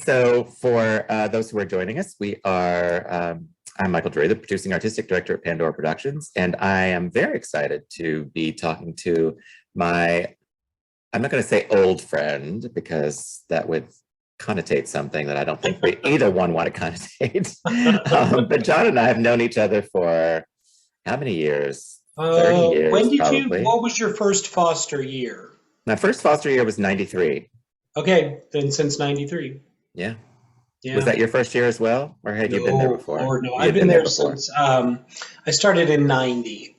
So, for those who are joining us, I'm Michael Drury, the producing artistic director at Pandora Productions, and I am very excited to be talking to I'm not going to say old friend because that would connotate something that I don't think we either one want to connotate. But John and I have known each other for how many years? 30 When years, did probably. what was your first foster year? My first foster year was 93. Okay, then since 93. Yeah. Was Yeah. that your first year as well? Or had you been there No, before? Lord, no. You I've had been been there there before. since I started in 90.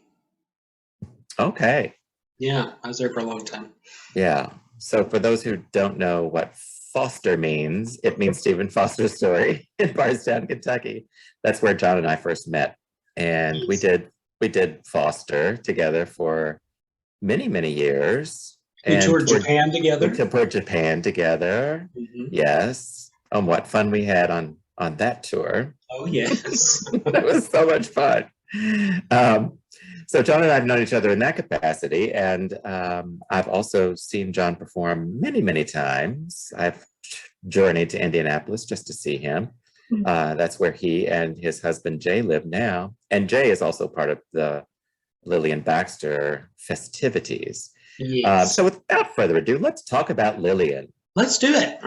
Okay. Yeah, I was there for a long time. Yeah. So for those who don't know what Foster means, it means Stephen Foster's Story in Bardstown, Kentucky. That's where John and I first met. And we Yes. did Foster together for many, many years. We And toured Japan we together. toured Japan together. Hmm. Yes. What fun we had on that tour. Oh, yes. That was so much fun. Um, so John and I have known each other in that capacity, and I've also seen John perform many, many times. I've journeyed to Indianapolis just to see him. That's where he and his husband Jay live now, and Jay is also part of the Lillian Baxter festivities. Yes. So without further ado, let's talk about Lillian. Let's do it.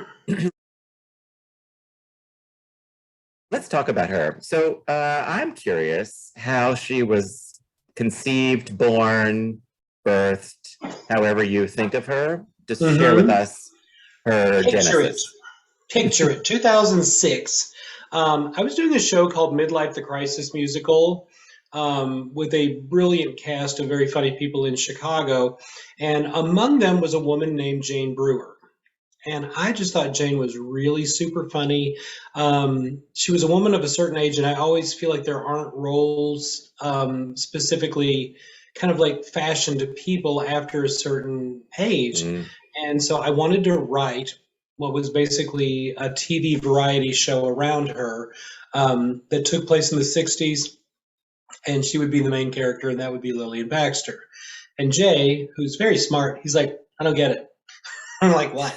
Let's talk about her. So I'm curious how she was conceived, born, birthed, however you think of her. Just share with Hmm. us her Picture it. genesis. Picture it. 2006. I was doing a show called Midlife the Crisis Musical with a brilliant cast of very funny people in Chicago. And among them was a woman named Jane Brewer. And I just thought Jane was really super funny. She was a woman of a certain age, and I always feel like there aren't roles specifically kind of like fashioned to people after a certain age. Mm, And so I wanted to write what was basically a TV variety show around her that took place in the 60s, and she would be the main character, and that would be Lillian Baxter. And Jay, who's very smart, he's like, I don't get it. I'm like, what?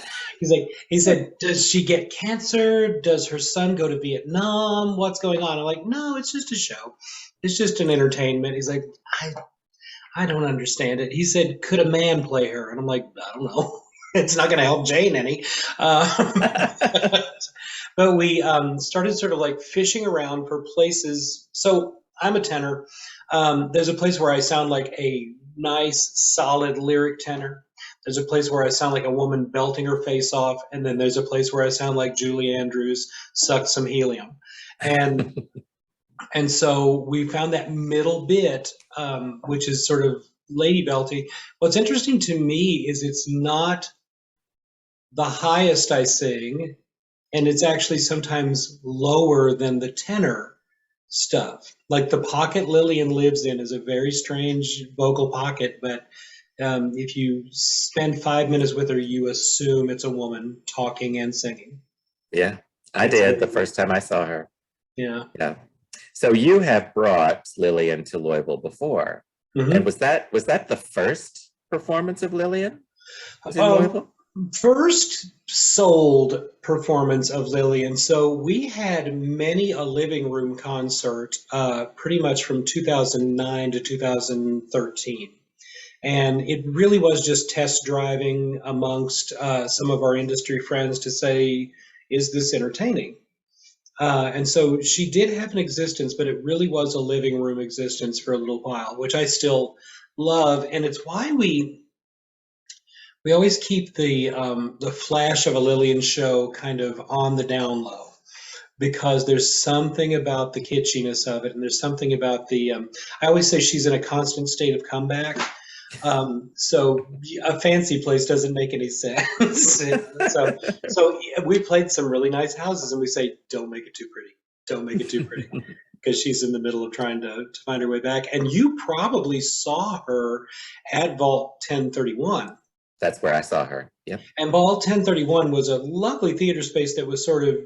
He said, does she get cancer? Does her son go to Vietnam? What's going on? I'm like, no, it's just a show. It's just an entertainment. He's like, I, I don't understand it. He said, could a man play her? And I'm like, I don't know. It's not going to help Jane any. But we started sort of like fishing around for places. So I'm a tenor. There's a place where I sound like a nice, solid lyric tenor. There's a place where I sound like a woman belting her face off, and then there's a place where I sound like Julie Andrews sucked some helium. And and so we found that middle bit, which is sort of lady belty. What's interesting to me is it's not the highest I sing, and it's actually sometimes lower than the tenor stuff. Like the pocket Lillian lives in is a very strange vocal pocket, but if you spend 5 minutes with her, you assume it's a woman talking and singing. yeah, I It's did very the first time I saw her. yeah. Yeah. So you have brought Lillian to Louisville before. And Hmm. was that the first performance of Lillian? Was in Um, Louisville? First sold performance of Lillian. So we had many a living room concert, pretty much from 2009 to 2013. And it really was just test driving amongst some of our industry friends to say, is this entertaining? And so she did have an existence, but it really was a living room existence for a little while, which I still love. And it's why we always keep the flash of a Lillian show kind of on the down low because there's something about the kitschiness of it, and there's something about the. I always say she's in a constant state of comeback. So a fancy place doesn't make any sense. So we played some really nice houses, and we say, don't make it too pretty. Don't make it too pretty. Because she's in the middle of trying to find her way back. And you probably saw her at Vault 1031. That's where I saw her. Yep. And Vault 1031 was a lovely theater space that was sort of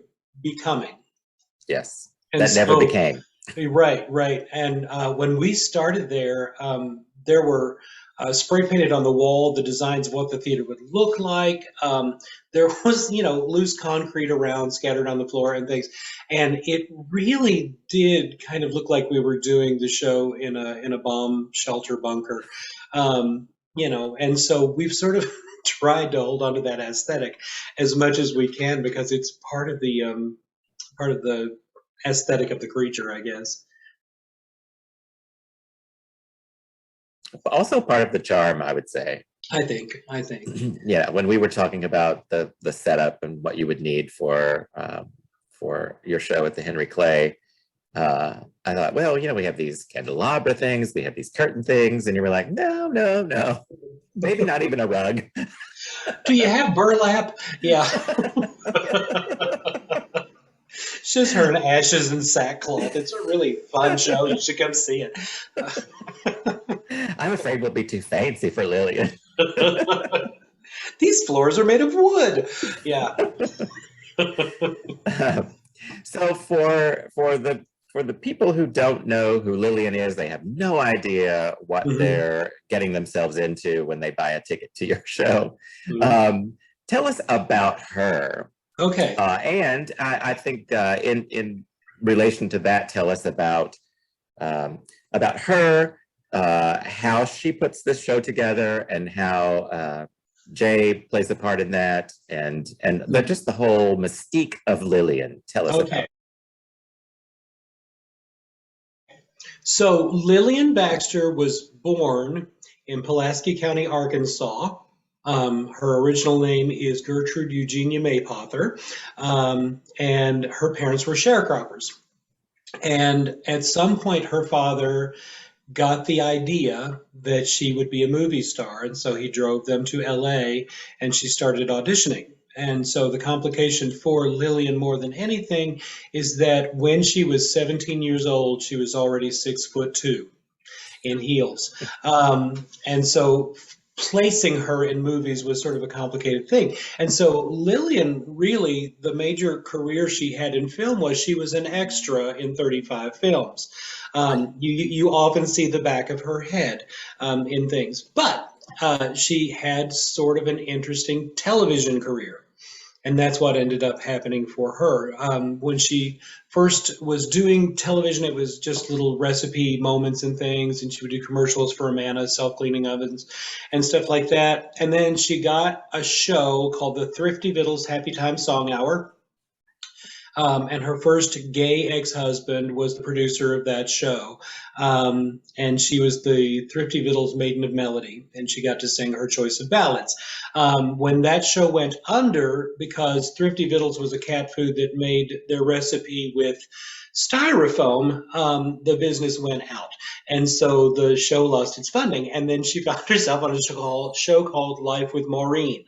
becoming. Yes. And That never so became. right, right. And when we started there, there were spray painted on the wall the designs of what the theater would look like. There was, loose concrete around, scattered on the floor and things, and it really did kind of look like we were doing the show in a bomb shelter bunker. And so we've sort of tried to hold on to that aesthetic as much as we can because it's part of the aesthetic of the creature, I guess. Also part of the charm, I would say. I think. Yeah, when we were talking about the setup and what you would need for your show at the Henry Clay, I thought, well, we have these candelabra things, we have these curtain things, and you were like, no, maybe not even a rug. Do you have burlap? Yeah. It's just her in ashes and sackcloth. It's a really fun show. You should come see it. I'm afraid we'll be too fancy for Lillian. These floors are made of wood. Yeah. So for the people who don't know who Lillian is, they have no idea what they're getting themselves into when they buy a ticket to your show. Tell us about her. Okay. And I think in relation to that, tell us about her, how she puts this show together, and how Jay plays a part in that, and just the whole mystique of Lillian. Tell us about. So Lillian Baxter was born in Pulaski County, Arkansas. Her original name is Gertrude Eugenia Maypother, and her parents were sharecroppers. And at some point, her father got the idea that she would be a movie star, and so he drove them to LA, and she started auditioning. And so the complication for Lillian more than anything is that when she was 17 years old, she was already 6'2" in heels. And so placing her in movies was sort of a complicated thing. And so Lillian, really, the major career she had in film was she was an extra in 35 films. You often see the back of her head in things. But she had sort of an interesting television career. And that's what ended up happening for her. When she first was doing television, it was just little recipe moments and things, and she would do commercials for Amana self-cleaning ovens and stuff like that. And then she got a show called the Thrifty Vittles Happy Time Song Hour. And her first gay ex-husband was the producer of that show. And she was the Thrifty Vittles Maiden of Melody, and she got to sing her choice of ballads. When that show went under, because Thrifty Vittles was a cat food that made their recipe with styrofoam, the business went out. And so the show lost its funding. And then she found herself on a show called Life with Maureen.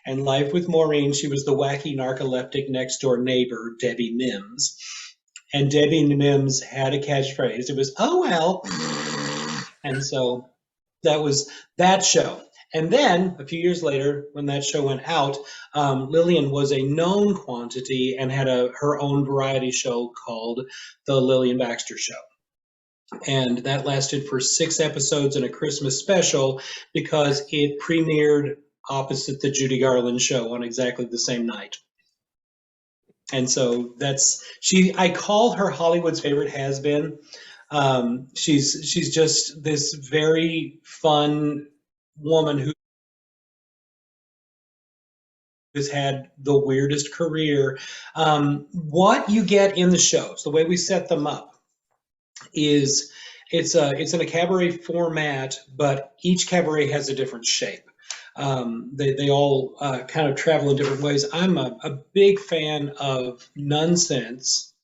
And Life with Maureen, she was the wacky narcoleptic next door neighbor, Debbie Mims. And Debbie Mims had a catchphrase. It was, oh, well. And so that was that show. And then a few years later, when that show went out, Lillian was a known quantity and had her own variety show called The Lillian Baxter Show. And that lasted for 6 episodes and a Christmas special because it premiered opposite the Judy Garland show on exactly the same night. And so I call her Hollywood's favorite has-been. She's just this very fun woman who has had the weirdest career. What you get in the shows, the way we set them up, is it's in a cabaret format, but each cabaret has a different shape. They all kind of travel in different ways. I'm a big fan of Nonsense.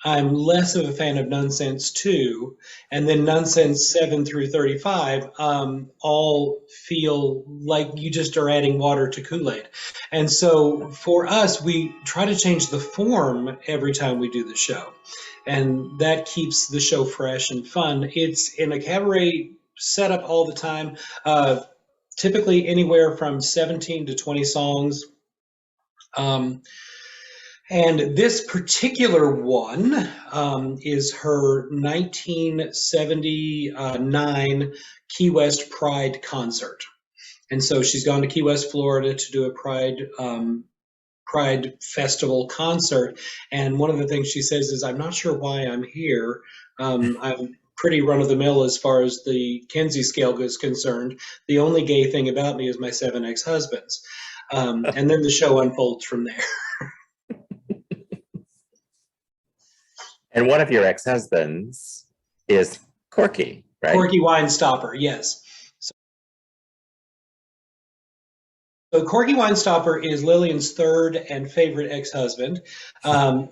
I'm less of a fan of Nonsense 2, and then Nonsense 7 through 35 all feel like you just are adding water to Kool-Aid. And so for us, we try to change the form every time we do the show. And that keeps the show fresh and fun. It's in a cabaret setup all the time. Typically anywhere from 17 to 20 songs. And this particular one is her 1979 Key West Pride concert. And so she's gone to Key West, Florida to do a Pride Festival concert. And one of the things she says is, I'm not sure why I'm here. I'm pretty run of the mill as far as the Kinsey scale is concerned. The only gay thing about me is my 7 ex-husbands. And then the show unfolds from there. And one of your ex-husbands is Corky, right? Corky Weinstopper, yes. So Corky Weinstopper is Lillian's third and favorite ex-husband.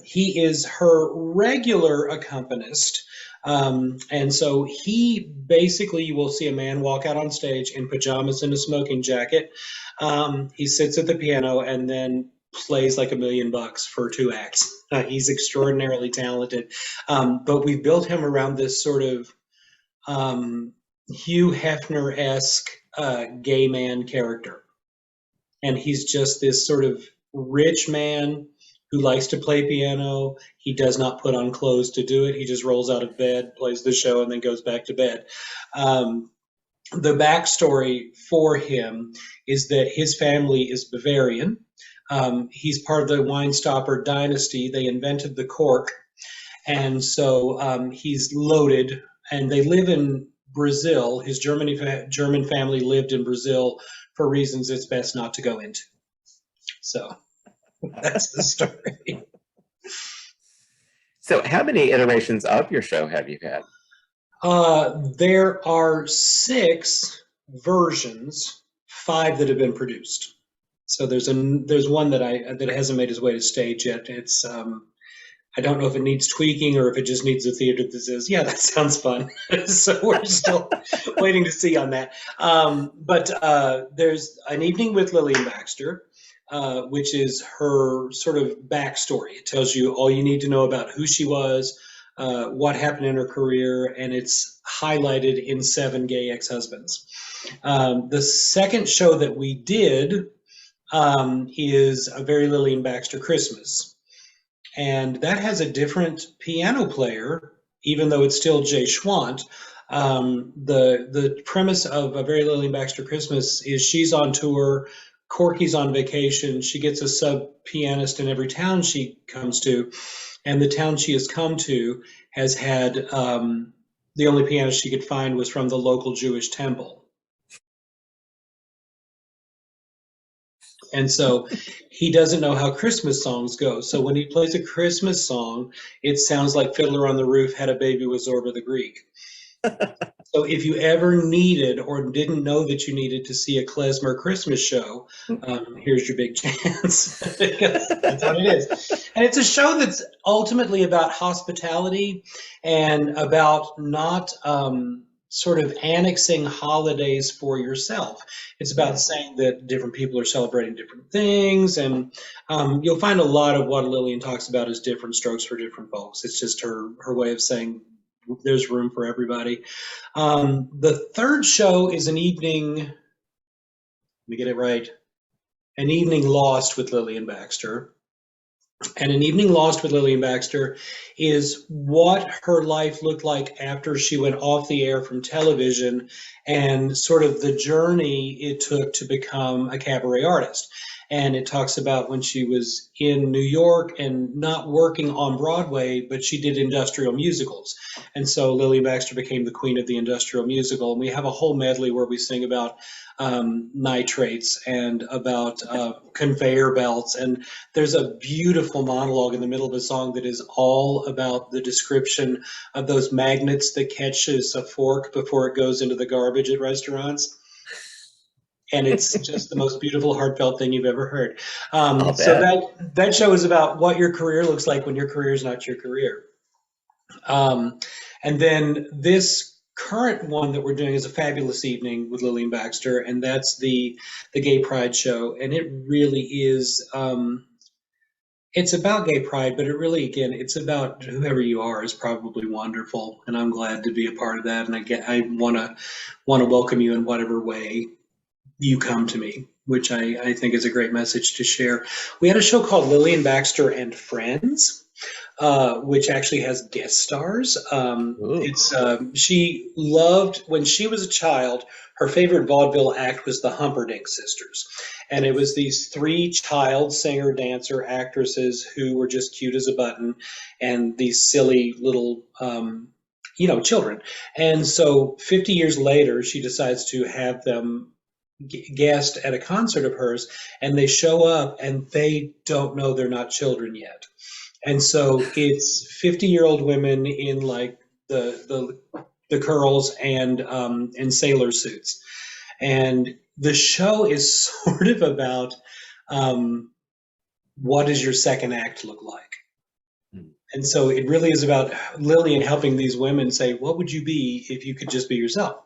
He is her regular accompanist. And so he basically, you will see a man walk out on stage in pajamas and a smoking jacket. He sits at the piano and then plays like $1 million for 2 acts. He's extraordinarily talented. But we built him around this sort of Hugh Hefner-esque gay man character. And he's just this sort of rich man who likes to play piano. He does not put on clothes to do it. He just rolls out of bed, plays the show, and then goes back to bed. The backstory for him is that his family is Bavarian. He's part of the Weinstopper dynasty. They invented the cork. And so he's loaded, and they live in Brazil. His German family lived in Brazil for reasons it's best not to go into. So that's the story. So how many iterations of your show have you had? There are 6 versions, 5 that have been produced. So there's one that hasn't made its way to stage yet. It's I don't know if it needs tweaking or if it just needs a theater that says, yeah, that sounds fun. So we're still waiting to see on that. But there's An Evening with Lillian Baxter, which is her sort of backstory. It tells you all you need to know about who she was, what happened in her career, and it's highlighted in 7 gay ex-husbands. The second show that we did is A Very Lillian Baxter Christmas. And that has a different piano player, even though it's still Jay Schwant. The premise of A Very Lillian Baxter Christmas is she's on tour, Corky's on vacation, she gets a sub-pianist in every town she comes to, and the town she has come to has had the only pianist she could find was from the local Jewish temple. And so he doesn't know how Christmas songs go. So when he plays a Christmas song, it sounds like Fiddler on the Roof had a baby with Zorba the Greek. So if you ever needed or didn't know that you needed to see a klezmer Christmas show, here's your big chance. That's what it is. And it's a show that's ultimately about hospitality and about not sort of annexing holidays for yourself. It's about saying that different people are celebrating different things, and you'll find a lot of what Lillian talks about is different strokes for different folks. It's just her way of saying there's room for everybody. The third show is An Evening, let me get it right, An Evening Lost with Lillian Baxter. And An Evening Lost with Lillian Baxter is what her life looked like after she went off the air from television and sort of the journey it took to become a cabaret artist. And it talks about when she was in New York and not working on Broadway, but she did industrial musicals. And so Lillian Baxter became the queen of the industrial musical. And we have a whole medley where we sing about nitrates and about conveyor belts. And there's a beautiful monologue in the middle of a song that is all about the description of those magnets that catches a fork before it goes into the garbage at restaurants. And it's just the most beautiful, heartfelt thing you've ever heard. So that show is about what your career looks like when your career is not your career. And then this current one that we're doing is A Fabulous Evening with Lillian Baxter, and that's the Gay Pride show. And it really is, it's about gay pride, but it really, again, it's about whoever you are is probably wonderful. And I'm glad to be a part of that. And I want to welcome you in whatever way you come to me, which I think is a great message to share. We had a show called Lillian Baxter and Friends, which actually has guest stars. Ooh. She loved when she was a child. Her favorite vaudeville act was the Humperdinck Sisters, and it was these three child singer, dancer, actresses who were just cute as a button, and these silly little. Children. And so 50 years later, she decides to have them guest at a concert of hers, and they show up and they don't know they're not children yet. And so it's 50-year-old women in like the curls and sailor suits. And the show is sort of about um, what does your second act look like? Hmm. And so it really is about Lillian helping these women say, what would you be if you could just be yourself?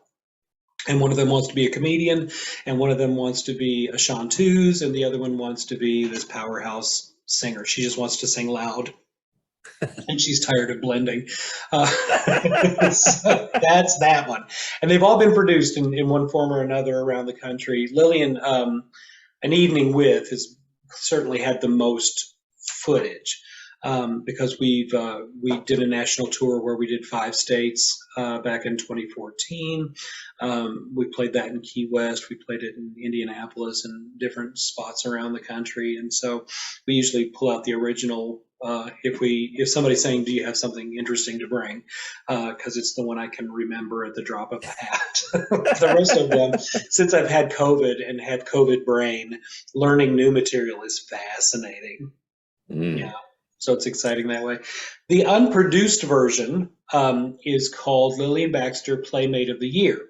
And one of them wants to be a comedian, and one of them wants to be a chanteuse, and the other one wants to be this powerhouse singer. She just wants to sing loud, and she's tired of blending. Uh, so that's that one. And they've all been produced in one form or another around the country. Lillian, An Evening With, has certainly had the most footage. Because we did a national tour where we did 5 states back in 2014. We played that in Key West. We played it in Indianapolis and different spots around the country. And so we usually pull out the original if somebody's saying, "Do you have something interesting to bring?" Because it's the one I can remember at the drop of a hat. The rest of them, since I've had COVID and had COVID brain, learning new material is fascinating. Mm. Yeah. So it's exciting that way. The unproduced version is called Lillian Baxter Playmate of the Year.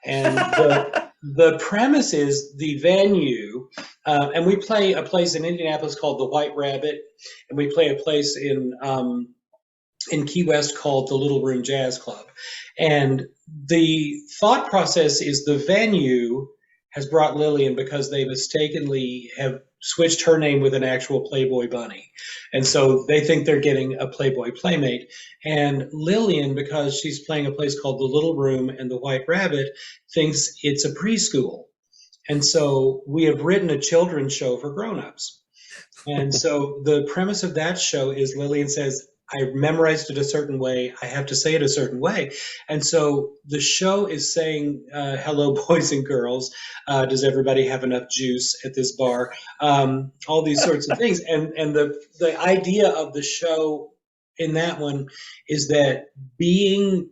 And the premise is the venue, and we play a place in Indianapolis called the White Rabbit, and we play a place in Key West called the Little Room Jazz Club. And the thought process is the venue has brought Lillian because they mistakenly have switched her name with an actual Playboy bunny. And so they think they're getting a Playboy playmate. And Lillian, because she's playing a place called The Little Room and the White Rabbit, thinks it's a preschool. And so we have written a children's show for grown-ups. And so the premise of that show is Lillian says, I memorized it a certain way. I have to say it a certain way. And so the show is saying, hello, boys and girls. Does everybody have enough juice at this bar? All these sorts of things. And the idea of the show in that one is that being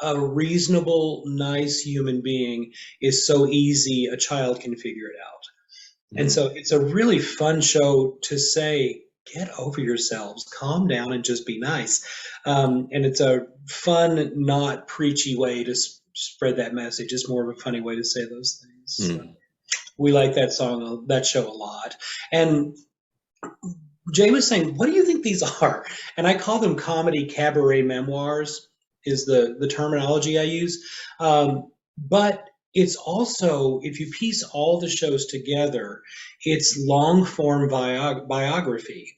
a reasonable, nice human being is so easy, a child can figure it out. And so it's a really fun show to say, get over yourselves, calm down, and just be nice. And it's a fun, not preachy way to spread that message. It's more of a funny way to say those things. So we like that song, that show a lot. And Jay was saying, what do you think these are? And I call them comedy cabaret memoirs, is the terminology I use. But it's also, if you piece all the shows together, it's long form biography.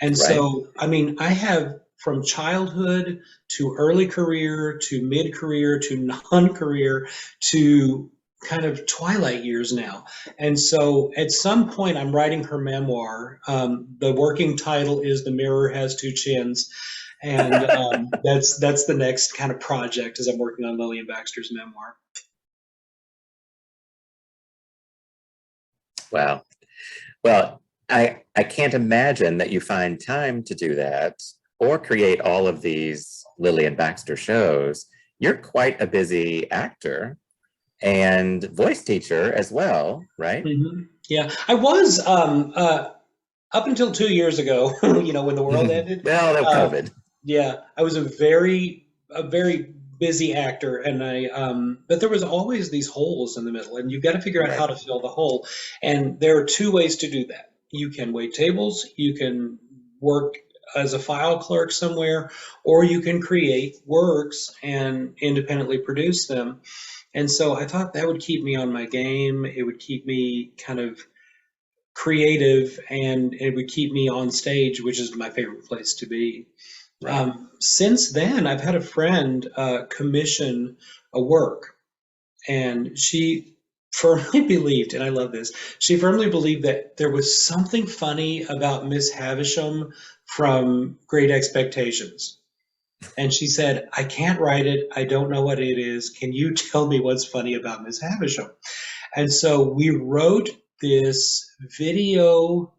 And so, I mean, I have from childhood to early career to mid career to non career to kind of twilight years now. And so at some point, I'm writing her memoir. The working title is The Mirror Has Two Chins. And that's the next kind of project as I'm working on Lillian Baxter's memoir. Wow. Well, I can't imagine that you find time to do that or create all of these Lillian Baxter shows. You're quite a busy actor and voice teacher as well, right? Mm-hmm. Yeah, I was up until 2 years ago, when the world ended. Well, that COVID. Yeah, I was a very busy actor, and but there was always these holes in the middle, and you've got to figure out how to fill the hole. And there are two ways to do that. You can wait tables, you can work as a file clerk somewhere, or you can create works and independently produce them. And so I thought that would keep me on my game. It would keep me kind of creative, and it would keep me on stage, which is my favorite place to be. Since then, I've had a friend commission a work, and she firmly believed, and I love this, she firmly believed that there was something funny about Miss Havisham from Great Expectations. And she said, I can't write it. I don't know what it is. Can you tell me what's funny about Miss Havisham? And so we wrote this video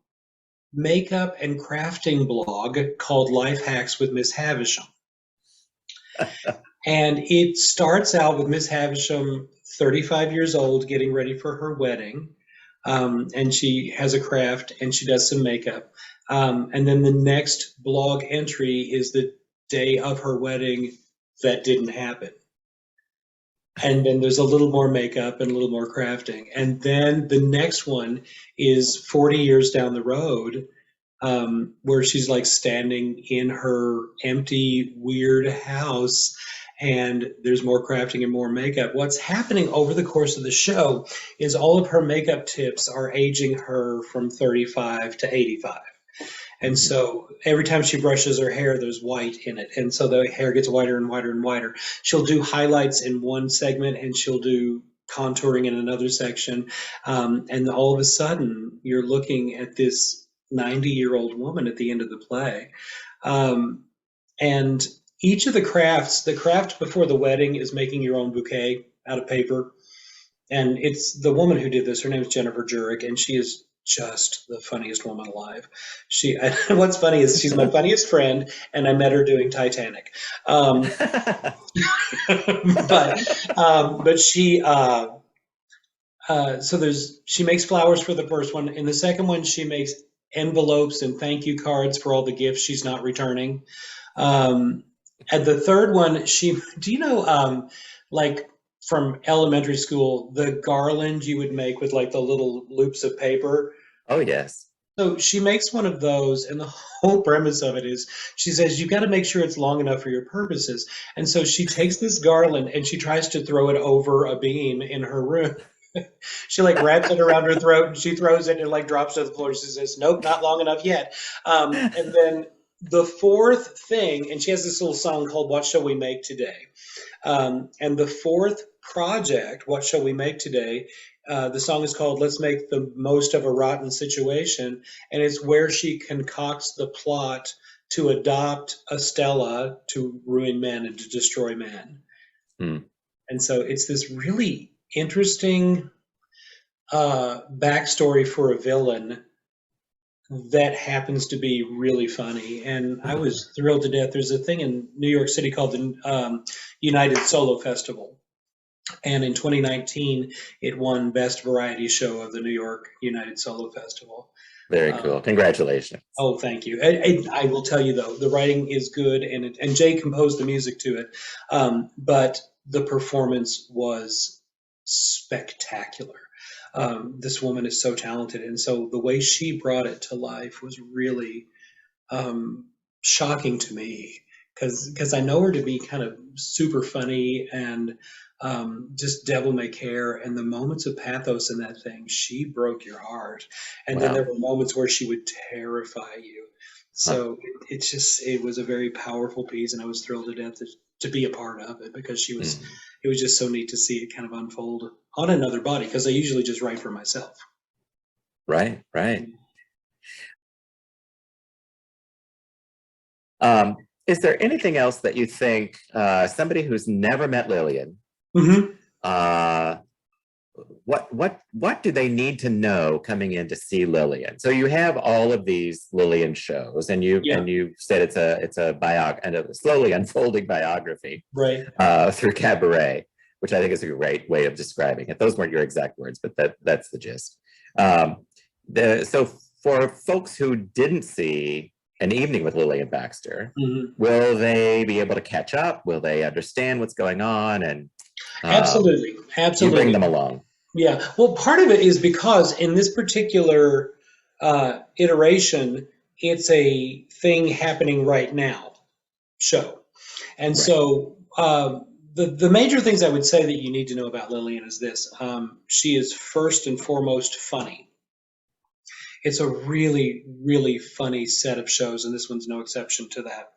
makeup and crafting blog called Life Hacks with Miss Havisham. And it starts out with Miss Havisham, 35 years old, getting ready for her wedding. And she has a craft and she does some makeup. And then the next blog entry is the day of her wedding that didn't happen. And then there's a little more makeup and a little more crafting. And then the next one is 40 years down the road, where she's like standing in her empty, weird house, and there's more crafting and more makeup. What's happening over the course of the show is all of her makeup tips are aging her from 35 to 85. And so every time she brushes her hair, there's white in it. And so the hair gets whiter and whiter and whiter. She'll do highlights in one segment and she'll do contouring in another section. And all of a sudden, you're looking at this 90-year-old woman at the end of the play. And each of the crafts, the craft before the wedding is making your own bouquet out of paper. And it's the woman who did this. Her name is Jennifer Jurek, and she is just the funniest woman alive. What's funny is she's my funniest friend, and I met her doing Titanic. But she she makes flowers for the first one. In the second one, she makes envelopes and thank you cards for all the gifts she's not returning. At the third one, do you know, like from elementary school, the garland you would make with like the little loops of paper? Oh, yes. So she makes one of those, and the whole premise of it is she says, you've got to make sure it's long enough for your purposes. And so she takes this garland and she tries to throw it over a beam in her room. She like wraps it around her throat and she throws it and it like drops to the floor. She says, nope, not long enough yet. And then the fourth thing, and she has this little song called What Shall We Make Today? And the fourth project, What Shall We Make Today? The song is called Let's Make the Most of a Rotten Situation. And it's where she concocts the plot to adopt a Stella to ruin man and to destroy man. And so it's this really interesting backstory for a villain that happens to be really funny. And I was thrilled to death. There's a thing in New York City called the United Solo Festival. And in 2019, it won Best Variety Show of the New York United Solo Festival. Very cool. Congratulations. Oh, thank you. I will tell you, though, the writing is good, and Jay composed the music to it. But the performance was spectacular. This woman is so talented. And so the way she brought it to life was really shocking to me, because I know her to be kind of super funny and just devil may care. And the moments of pathos in that thing, she broke your heart. And then there were moments where she would terrify you. So it was a very powerful piece, and I was thrilled to death to be a part of it, because it was just so neat to see it kind of unfold on another body, because I usually just write for myself. Right. Is there anything else that you think somebody who's never met Lillian, what do they need to know coming in to see Lillian? So you have all of these Lillian shows, and you said it's a slowly unfolding biography, right? Through cabaret, which I think is a great way of describing it. Those weren't your exact words, but that's the gist. So for folks who didn't see An Evening with Lillian Baxter, will they be able to catch up? Will they understand what's going on? And Absolutely. you bring them along. Yeah. Well, part of it is because in this particular iteration, it's a thing happening right now show. And so the major things I would say that you need to know about Lillian is this. She is first and foremost funny. It's a really, really funny set of shows, and this one's no exception to that.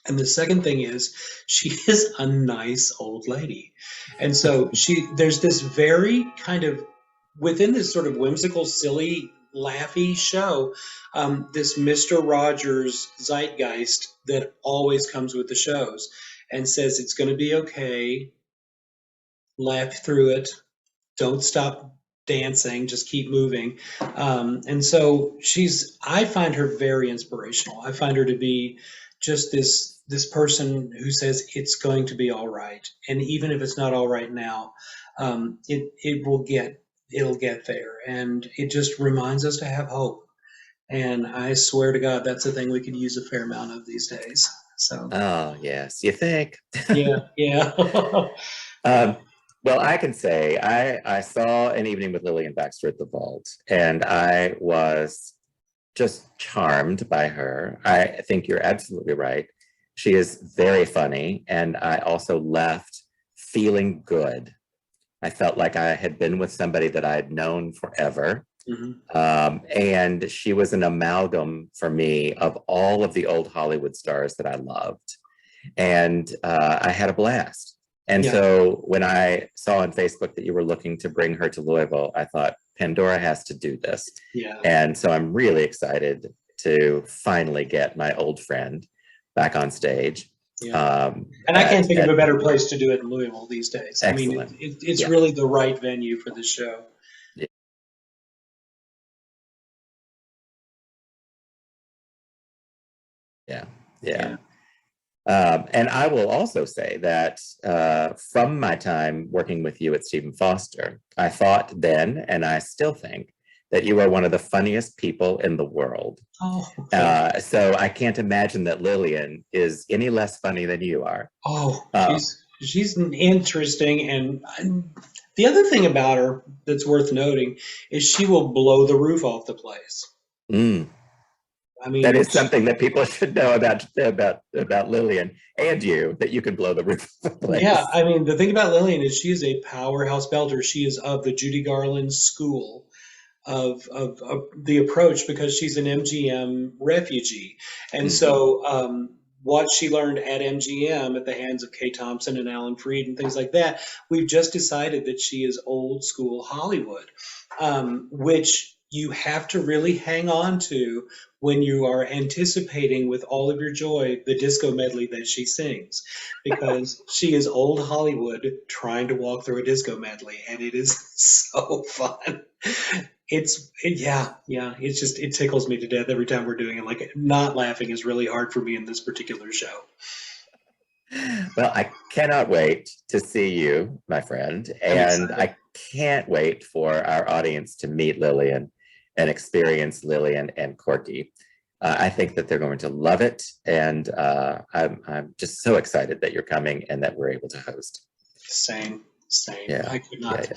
And the second thing is she is a nice old lady. And so there's this very kind of, within this sort of whimsical, silly, laughy show, this Mr. Rogers zeitgeist that always comes with the shows and says it's going to be okay, laugh through it, don't stop dancing, just keep moving. And so I find her very inspirational. I find her to be just this person who says it's going to be all right. And even if it's not all right now, it'll get there. And it just reminds us to have hope. And I swear to God, that's a thing we could use a fair amount of these days. So, Oh, yes, you think? yeah, yeah. Um, well, I can say I saw An Evening with Lillian Baxter at the Vault, and I was just charmed by her. I think you're absolutely right. She is very funny, and I also left feeling good. I felt like I had been with somebody that I had known forever. And she was an amalgam for me of all of the old Hollywood stars that I loved. And I had a blast. And Yeah. so when I saw on Facebook that you were looking to bring her to Louisville, I thought Pandora has to do this. Yeah. And so I'm really excited to finally get my old friend back on stage. Yeah. And I can't think of a better place to do it in Louisville these days. Excellent. I mean, it's really the right venue for the show. Yeah. And I will also say that from my time working with you at Stephen Foster, I thought then, and I still think, that you are one of the funniest people in the world. Oh, okay. So I can't imagine that Lillian is any less funny than you are. Oh, she's interesting. And the other thing about her that's worth noting is she will blow the roof off the place. I mean, that is something that people should know about Lillian and you, that you can blow the roof off the place. Yeah, I mean, the thing about Lillian is she is a powerhouse belter. She is of the Judy Garland school of the approach because she's an MGM refugee. And so what she learned at MGM at the hands of Kay Thompson and Alan Freed and things like that, we've just decided that she is old school Hollywood, which you have to really hang on to when you are anticipating with all of your joy the disco medley that she sings, because she is old Hollywood trying to walk through a disco medley, and it is so fun. It tickles me to death every time we're doing it. Like, not laughing is really hard for me in this particular show. Well, I cannot wait to see you, my friend, and I can't wait for our audience to meet Lillian and experience Lillian and Corky. I think that they're going to love it, and I'm just so excited that you're coming and that we're able to host. Same. Yeah. I could not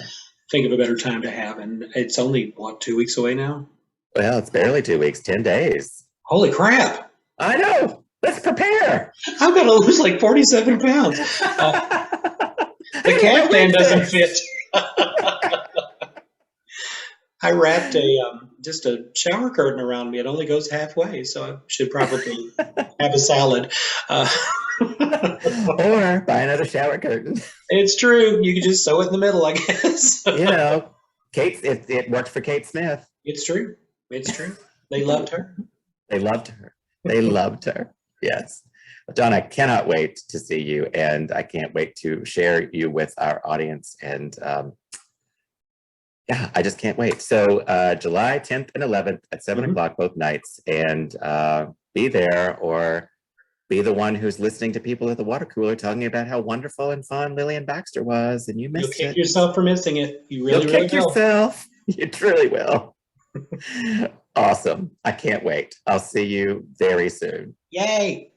think of a better time to have, and it's only, what, 2 weeks away now? Well, it's barely 2 weeks, 10 days. Holy crap! I know! Let's prepare! I'm going to lose like 47 pounds. The caftan doesn't fit. I wrapped just a shower curtain around me. It only goes halfway, so I should probably have a salad. Or buy another shower curtain. It's true. You could just sew it in the middle, I guess. You know, it worked for Kate Smith. It's true. They loved her. They loved her. Yes. Don, I cannot wait to see you, and I can't wait to share you with our audience. And I just can't wait. So July 10th and 11th at 7 o'clock both nights, and be there or be the one who's listening to people at the water cooler talking about how wonderful and fun Lillian Baxter was, and you missed it. You'll kick yourself for missing it. You really will. You'll kick yourself. You truly will. Awesome. I can't wait. I'll see you very soon. Yay.